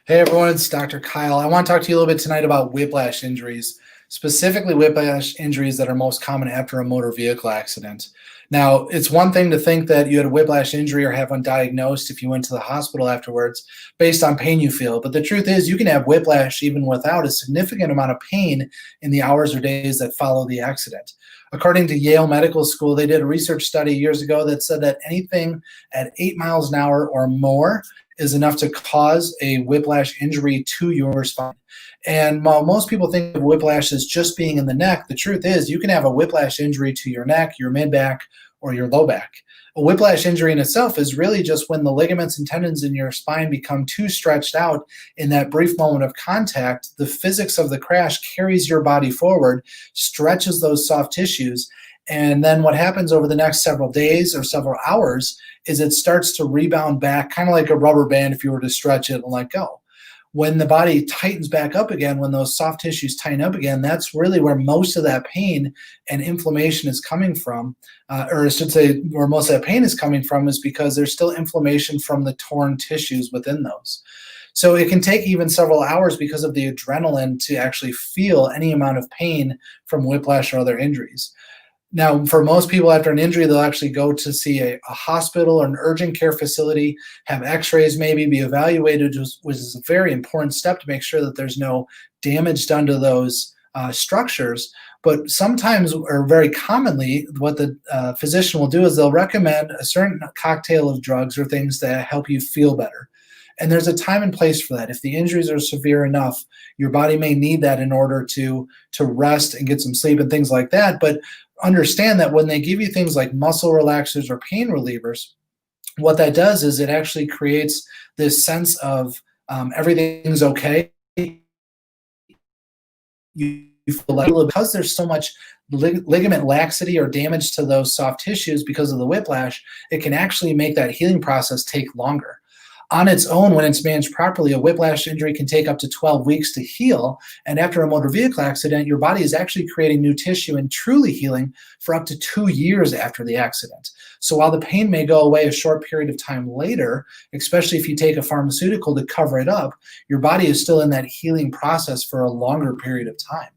Hey everyone, it's Dr. Kyle. I want to talk to you a little bit tonight about whiplash injuries, specifically whiplash injuries that are most common after a motor vehicle accident. Now, it's one thing to think that you had a whiplash injury or have one diagnosed if you went to the hospital afterwards based on pain you feel. But the truth is, you can have whiplash even without a significant amount of pain in the hours or days that follow the accident. According to Yale Medical School, they did a research study years ago that said that anything at 8 miles an hour or more is enough to cause a whiplash injury to your spine. And while most people think of whiplash as just being in the neck, the truth is you can have a whiplash injury to your neck, your mid-back, or your low back. A whiplash injury in itself is really just when the ligaments and tendons in your spine become too stretched out in that brief moment of contact. The physics of the crash carries your body forward, stretches those soft tissues, and then what happens over the next several days or several hours is it starts to rebound back, kind of like a rubber band if you were to stretch it and let go. When the body tightens back up again, when those soft tissues tighten up again, that's really where most of that pain and inflammation is coming from. Or I should say where most of that pain is coming from is because there's still inflammation from the torn tissues within those. So it can take even several hours because of the adrenaline to actually feel any amount of pain from whiplash or other injuries. Now, for most people after an injury, they'll actually go to see a hospital or an urgent care facility, have x-rays maybe, be evaluated, which is a very important step to make sure that there's no damage done to those structures. But sometimes, or very commonly, what the physician will do is they'll recommend a certain cocktail of drugs or things that help you feel better. And there's a time and place for that. If the injuries are severe enough, your body may need that in order to rest and get some sleep and things like that. But understand that when they give you things like muscle relaxers or pain relievers, what that does is it actually creates this sense of everything's okay. You feel like, because there's so much ligament laxity or damage to those soft tissues because of the whiplash, it can actually make that healing process take longer. On its own, when it's managed properly, a whiplash injury can take up to 12 weeks to heal. And after a motor vehicle accident, your body is actually creating new tissue and truly healing for up to 2 years after the accident. So while the pain may go away a short period of time later, especially if you take a pharmaceutical to cover it up, your body is still in that healing process for a longer period of time.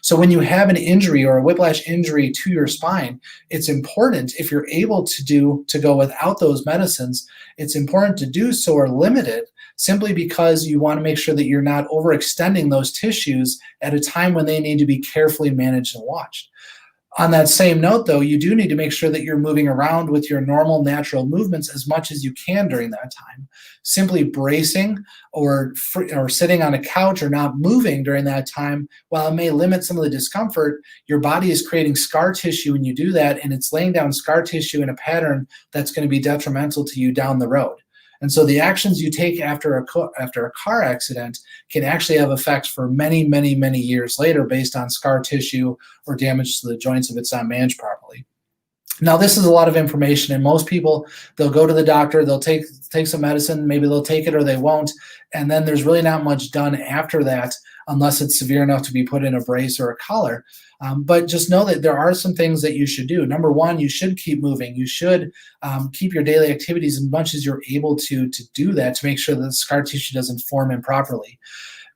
So when you have an injury or a whiplash injury to your spine, it's important, if you're able to go without those medicines, it's important to do so or limit it, simply because you want to make sure that you're not overextending those tissues at a time when they need to be carefully managed and watched. On that same note, though, you do need to make sure that you're moving around with your normal natural movements as much as you can during that time. Simply bracing or sitting on a couch or not moving during that time, while it may limit some of the discomfort, your body is creating scar tissue when you do that, and it's laying down scar tissue in a pattern that's going to be detrimental to you down the road. And so the actions you take after a car accident can actually have effects for many, many, many years later based on scar tissue or damage to the joints if it's not managed properly. Now, this is a lot of information, and most people, they'll go to the doctor, they'll take some medicine, maybe they'll take it or they won't, and then there's really not much done after that unless it's severe enough to be put in a brace or a collar. But just know that there are some things that you should do. Number one, you should keep moving. You should keep your daily activities as much as you're able to do that to make sure that the scar tissue doesn't form improperly.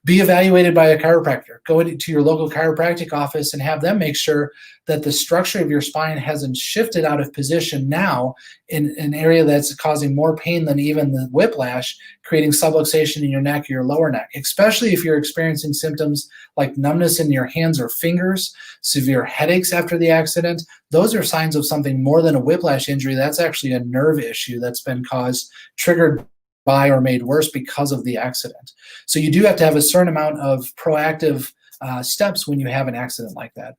Be evaluated by a chiropractor. Go to your local chiropractic office and have them make sure that the structure of your spine hasn't shifted out of position now in an area that's causing more pain than even the whiplash, creating subluxation in your neck or your lower neck, especially if you're experiencing symptoms like numbness in your hands or fingers, severe headaches after the accident. Those are signs of something more than a whiplash injury. That's actually a nerve issue that's been triggered by or made worse because of the accident. So you do have to have a certain amount of proactive steps when you have an accident like that.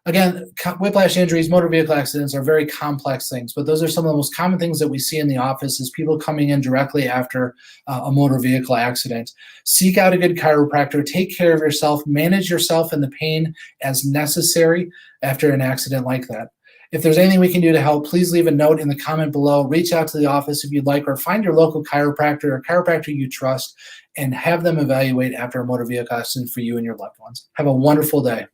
Again, whiplash injuries, motor vehicle accidents are very complex things, but those are some of the most common things that we see in the office is people coming in directly after a motor vehicle accident. Seek out a good chiropractor, take care of yourself, manage yourself and the pain as necessary after an accident like that. If there's anything we can do to help, please leave a note in the comment below. Reach out to the office if you'd like, or find your local chiropractor or chiropractor you trust and have them evaluate after a motor vehicle accident for you and your loved ones. Have a wonderful day.